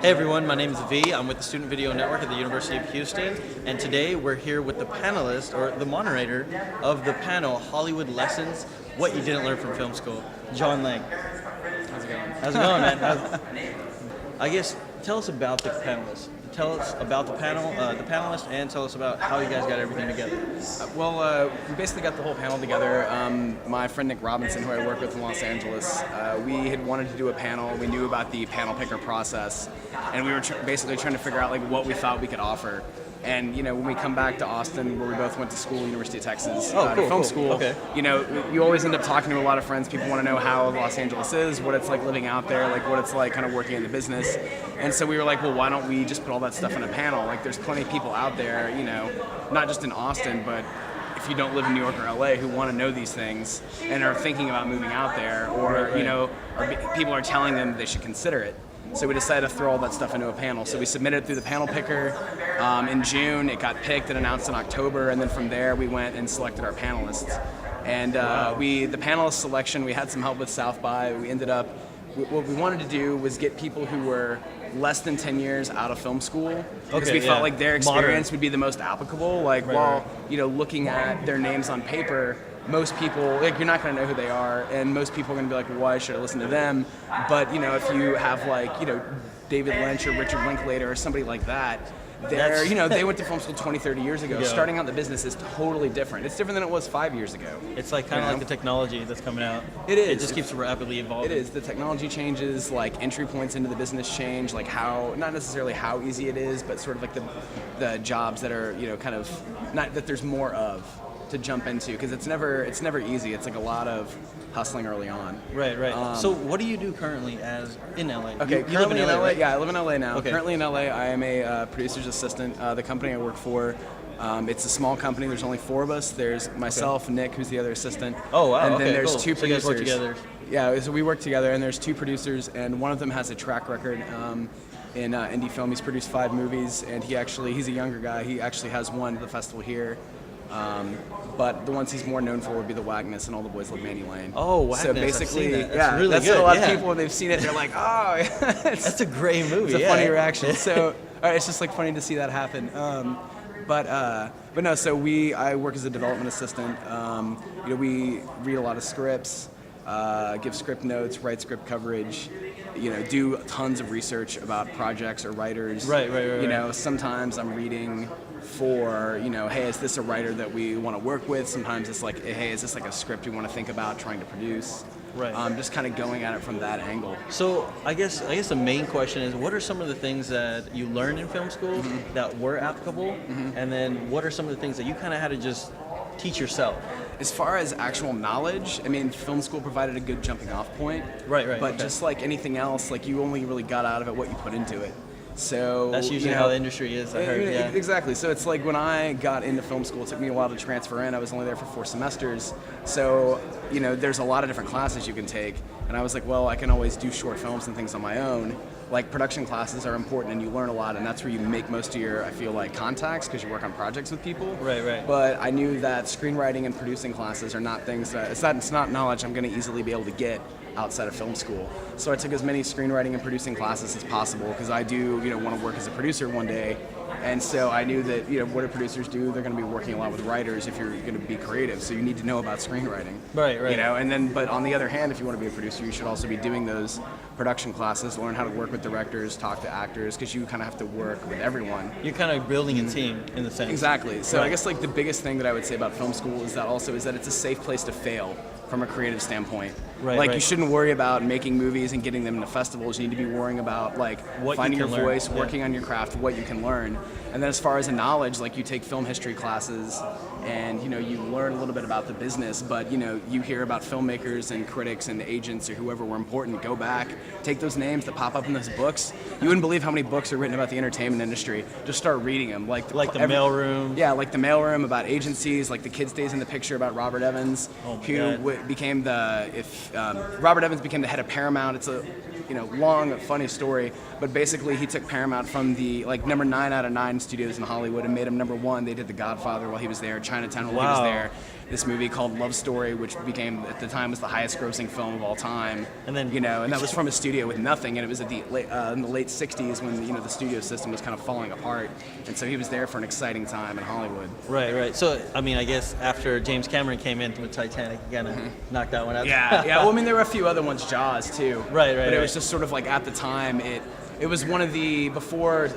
Hey everyone, my name is V. I'm with the Student Video Network at the University of Houston, and today we're here with the panelist, or the moderator, of the panel, Hollywood Lessons, What You Didn't Learn from Film School, John Lang. How's it going? How's it going, man? I guess, tell us about the panelists. Tell us about the panel, the panelists, and tell us about how you guys got everything together. We basically got the whole panel together. My friend Nick Robinson, who I work with in Los Angeles, we had wanted to do a panel. We knew about the panel picker process, and we were basically trying to figure out like what we thought we could offer. And when we come back to Austin, where we both went to school, University of Texas, film school, okay. You always end up talking to a lot of friends. People want to know how Los Angeles is, what it's like living out there, like what it's like kind of working in the business. And so we were like, well, why don't we just put all that stuff in a panel? Like, there's plenty of people out there, not just in Austin, but if you don't live in New York or LA, who want to know these things and are thinking about moving out there, or people are telling them they should consider it. So we decided to throw all that stuff into a panel. So we submitted it through the panel picker in June. It got picked and announced in October, and then from there we went and selected our panelists. And the panelist selection, we had some help with South by. We ended up, what we wanted to do was get people who were less than 10 years out of film school, because we felt like their experience would be the most applicable. Looking at their names on paper, most people, you're not going to know who they are, and most people are going to be like, well, why should I listen to them? But, if you have David Lynch or Richard Linklater or somebody like that, they went to film school 20, 30 years ago. Yeah. Starting out in the business is totally different. It's different than it was 5 years ago. It's like kind of like the technology that's coming out. It is. It just keeps rapidly evolving. It is. The technology changes, like entry points into the business change, like how, not necessarily how easy it is, but sort of like the jobs that are, kind of, not that there's more of to jump into, because it's never easy. It's like a lot of hustling early on. Right. So what do you do currently in LA? Okay, you live in LA, right? Yeah, I live in LA now. Okay. Currently in LA, I am a producer's assistant. The company I work for, it's a small company. There's only 4 of us. There's myself, Nick, who's the other assistant. Oh, wow. And then there's 2 producers. So you guys work together. Yeah, so we work together, and there's 2 producers, and one of them has a track record in indie film. He's produced 5 movies, and he's a younger guy. He actually has won the festival here. But the ones he's more known for would be The Wagness and All the Boys Love Manny Lane. Oh, Wagness. So basically, That's really that's good. what a lot of people, when they've seen it, they're like, oh, that's a great movie. It's a funny reaction. So it's just like funny to see that happen. But no. So I work as a development assistant. We read a lot of scripts, give script notes, write script coverage. Do tons of research about projects or writers. Right. Sometimes I'm reading for, hey, is this a writer that we want to work with? Sometimes it's like, hey, is this like a script we want to think about trying to produce? Right. Just kind of going at it from that angle. So I guess the main question is, what are some of the things that you learned in film school that were applicable, and then what are some of the things that you kind of had to just teach yourself? As far as actual knowledge, I mean, film school provided a good jumping off point. Right. But just like anything else, like you only really got out of it what you put into it. So that's usually how the industry is, I heard. Yeah. Exactly. So it's like when I got into film school, it took me a while to transfer in. I was only there for 4 semesters. So, there's a lot of different classes you can take. And I was like, well, I can always do short films and things on my own. Like, production classes are important and you learn a lot, and that's where you make most of your, I feel like, contacts, because you work on projects with people. Right. But I knew that screenwriting and producing classes are not things that, it's not knowledge I'm going to easily be able to get outside of film school. So I took as many screenwriting and producing classes as possible, because I do, want to work as a producer one day. And so I knew that, what do producers do? They're going to be working a lot with writers if you're going to be creative. So you need to know about screenwriting. Right. And then, but on the other hand, if you want to be a producer, you should also be doing those production classes, learn how to work with directors, talk to actors, because you kind of have to work with everyone. You're kind of building a team in the sense. Exactly. So I guess like the biggest thing that I would say about film school is that it's a safe place to fail from a creative standpoint. Right. You shouldn't worry about making movies and getting them into festivals. You need to be worrying about finding your voice, working on your craft, what you can learn. And then as far as the knowledge, you take film history classes and you learn a little bit about the business, but you hear about filmmakers and critics and agents or whoever were important. Go back, take those names that pop up in those books. You wouldn't believe how many books are written about the entertainment industry. Just start reading them. Like the Mailroom. Yeah, like the Mailroom, about agencies, like The Kid Stays in the Picture about Robert Evans, became Robert Evans became the head of Paramount. It's a long, funny story, but basically he took Paramount from the number 9 out of 9 studios in Hollywood and made him number 1. They did The Godfather while he was there, China Chinatown while he Wow. was there. This movie called Love Story, which became at the time was the highest grossing film of all time. And then- and that was from a studio with nothing, and it was at the in the late '60s when the studio system was kind of falling apart, and so he was there for an exciting time in Hollywood. Right, right. So, I mean, I guess after James Cameron came in with Titanic, he kind of knocked that one out. Yeah, yeah. Well, I mean, there were a few other ones, Jaws too. Right, But it right. was just sort of like at the time, it was one of the before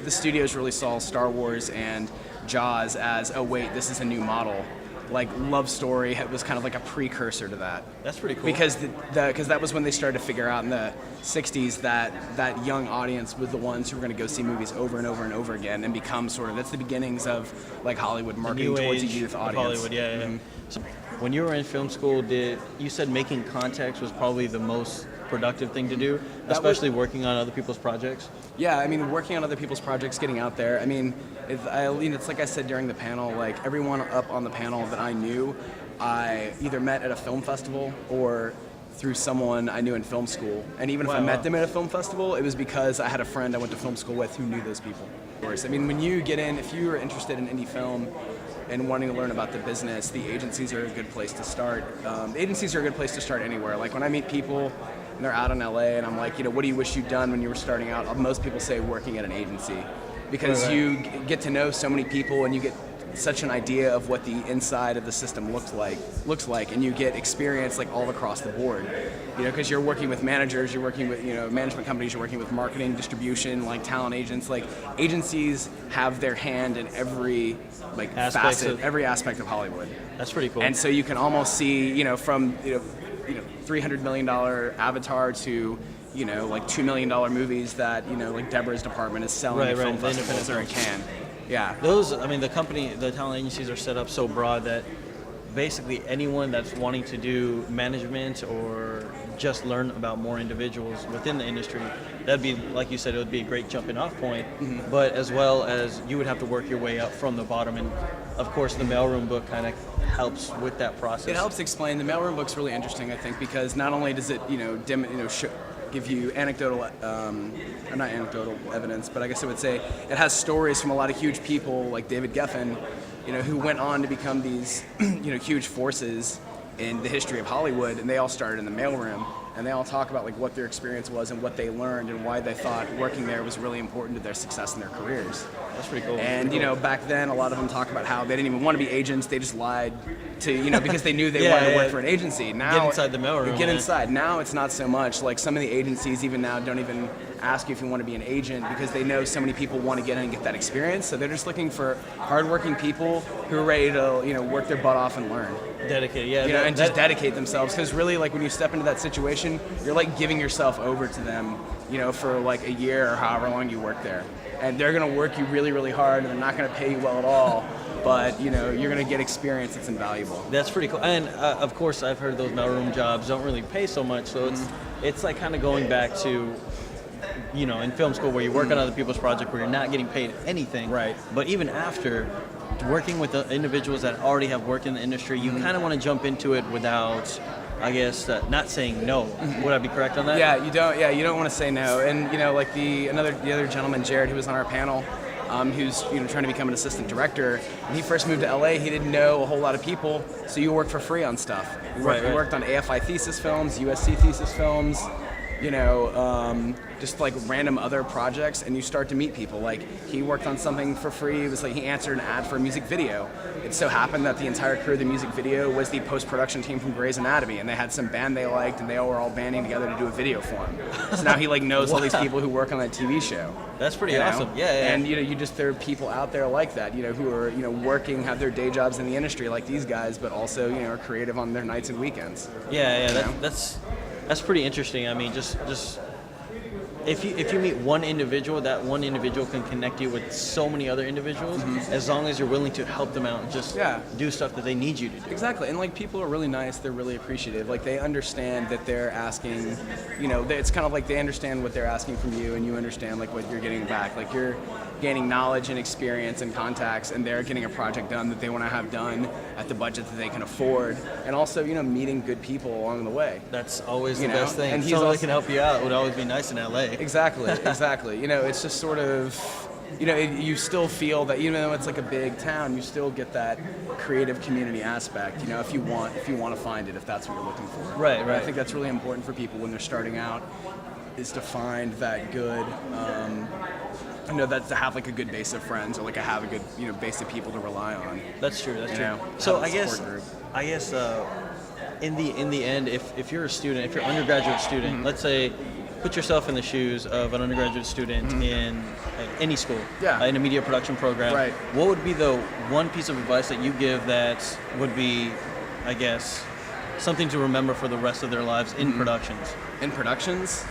the studios really saw Star Wars and Jaws as, oh wait, this is a new model. Like Love Story was kind of like a precursor to that. That's pretty cool. Because because that was when they started to figure out in the '60s that that young audience was the ones who were going to go see movies over and over and over again and become sort of that's the beginnings of like Hollywood marketing New towards a age youth of audience. Hollywood, yeah, yeah. So when you were in film school, you said making contacts was probably the most productive thing to do, especially working on other people's projects? Yeah, I mean, working on other people's projects, getting out there. I mean, it's like I said during the panel, like everyone up on the panel that I knew, I either met at a film festival or through someone I knew in film school. And even if I met them at a film festival, it was because I had a friend I went to film school with who knew those people. Of course, I mean, when you get in, if you are interested in indie film and wanting to learn about the business, the agencies are a good place to start. Agencies are a good place to start anywhere. Like when I meet people and they're out in LA and I'm like, what do you wish you'd done when you were starting out? Most people say working at an agency because you get to know so many people and you get such an idea of what the inside of the system looks like, and you get experience like all across the board, because you're working with managers, you're working with management companies, you're working with marketing, distribution, like talent agents. Like agencies have their hand in every like facet, every aspect of Hollywood. That's pretty cool. And so you can almost see, from $300 million Avatar to like $2 million movies that like Deborah's department is selling at film festivals or in Cannes. Yeah. The talent agencies are set up so broad that basically anyone that's wanting to do management or just learn about more individuals within the industry, that'd be, like you said, it would be a great jumping off point. Mm-hmm. But as well as you would have to work your way up from the bottom, and of course the mailroom book kind of helps with that process. It helps explain. The mailroom book's really interesting, I think, because not only does it give you anecdotal, or not anecdotal evidence, but I guess I would say it has stories from a lot of huge people like David Geffen, who went on to become these, huge forces in the history of Hollywood, and they all started in the mailroom, and they all talk about like what their experience was and what they learned and why they thought working there was really important to their success in their careers. That's pretty cool. And back then, a lot of them talk about how they didn't even want to be agents; they just lied to because they knew they wanted to work for an agency. Now get inside the mailroom. Get inside. Now it's not so much. Like some of the agencies even now don't even ask you if you want to be an agent because they know so many people want to get in and get that experience. So they're just looking for hardworking people who are ready to work their butt off and learn. Dedicated, yeah. And just dedicate themselves, because really, like when you step into that situation, you're like giving yourself over to them, for like a year or however long you work there, and they're gonna work you really, really hard, and they're not gonna pay you well at all. But you're gonna get experience that's invaluable. That's pretty cool. And of course, I've heard those mailroom jobs don't really pay so much, so it's like kind of going back to in film school where you work on other people's projects where you're not getting paid anything. Right. But even after working with the individuals that already have worked in the industry, you kind of want to jump into it without, I guess, not saying no. Would I be correct on that? Yeah, you don't. Yeah, you don't want to say no. And like the other gentleman, Jared, who was on our panel, who's trying to become an assistant director. When he first moved to LA, he didn't know a whole lot of people, so you work for free on stuff. We worked on AFI thesis films, USC thesis films. Just like random other projects, and you start to meet people. Like he worked on something for free. It was like he answered an ad for a music video. It so happened that the entire crew of the music video was the post-production team from Grey's Anatomy, and they had some band they liked, and they all were all banding together to do a video for him. So now he knows all these people who work on that TV show. That's pretty awesome. Yeah. And there are people out there like that, who are working, have their day jobs in the industry like these guys, but also are creative on their nights and weekends. Yeah. That's pretty interesting. I mean, just if you meet one individual, that one individual can connect you with so many other individuals, as long as you're willing to help them out and just do stuff that they need you to do. Exactly. And people are really nice, they're really appreciative. Like they understand that they're asking, it's kind of like they understand what they're asking from you, and you understand like what you're getting back. Like you're gaining knowledge and experience and contacts, and they're getting a project done that they want to have done at the budget that they can afford, and also meeting good people along the way. That's always the best thing. And someone that can help you out would always be nice in LA. Exactly. It's just sort of you still feel that even though it's like a big town, you still get that creative community aspect. If you want to find it, if that's what you're looking for. Right. I think that's really important for people when they're starting out, is to find that good. That to have like a good base of friends, or like have a good base of people to rely on. That's true. So I guess in the end, if you're a student, if you're an undergraduate student, let's say, put yourself in the shoes of an undergraduate student in any school, in a media production program. Right. What would be the one piece of advice that you give that would be, I guess, something to remember for the rest of their lives in productions? In productions?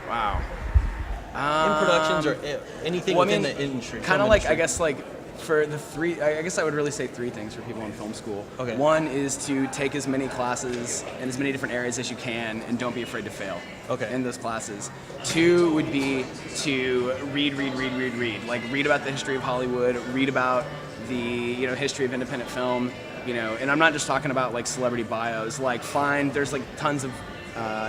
Wow. In productions or anything within the industry. Kind of like, I guess, like, for the three, I guess I would really say three things for people in film school. Okay. One is to take as many classes in as many different areas as you can, and don't be afraid to fail in those classes. Two would be to read. Like, read about the history of Hollywood, read about the history of independent film, and I'm not just talking about like celebrity bios. Like, there's like tons of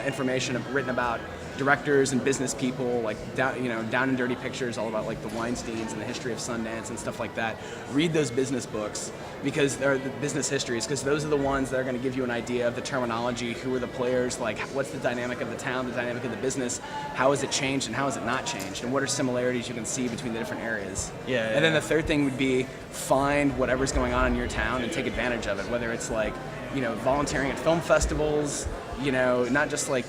information written about directors and business people, like Down and Dirty Pictures, all about like the Weinsteins and the history of Sundance and stuff like that. Read those business books, because they're the business histories, because those are the ones that are going to give you an idea of the terminology, who are the players, like what's the dynamic of the town, the dynamic of the business, how has it changed and how has it not changed, and what are similarities you can see between the different areas. And then the third thing would be find whatever's going on in your town and take advantage of it, whether it's like volunteering at film festivals, not just like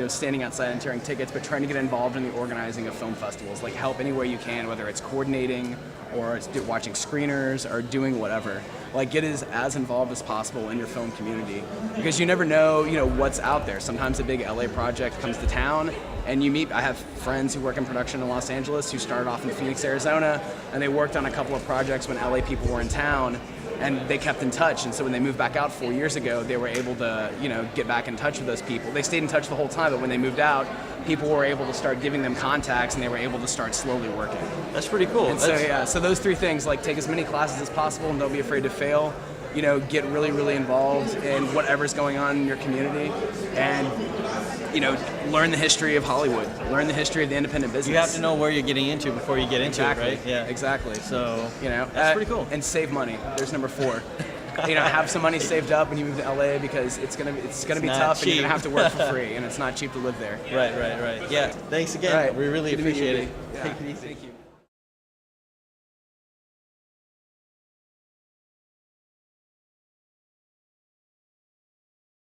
standing outside and tearing tickets, but trying to get involved in the organizing of film festivals. Like, help any way you can, whether it's coordinating or it's watching screeners or doing whatever. Like, get as involved as possible in your film community, because you never know what's out there. Sometimes a big LA project comes to town and you meet. I have friends who work in production in Los Angeles who started off in Phoenix, Arizona, and they worked on a couple of projects when LA people were in town, and they kept in touch. And so when they moved back out 4 years ago, they were able to, get back in touch with those people. They stayed in touch the whole time, but when they moved out, people were able to start giving them contacts, and they were able to start slowly working. That's pretty cool. And so those three things, like, take as many classes as possible and don't be afraid to fail. Get really, really involved in whatever's going on in your community, and learn the history of Hollywood, learn the history of the independent business. You have to know where you're getting into before you get into it, right? Yeah, exactly. So that's pretty cool. And save money. There's number 4. Have some money saved up when you move to LA, because it's gonna be tough, cheap. and you're gonna have to work for free, and it's not cheap to live there. Right. Yeah. Thanks again. Right. We really appreciate it. Yeah. Take it easy. Thank you.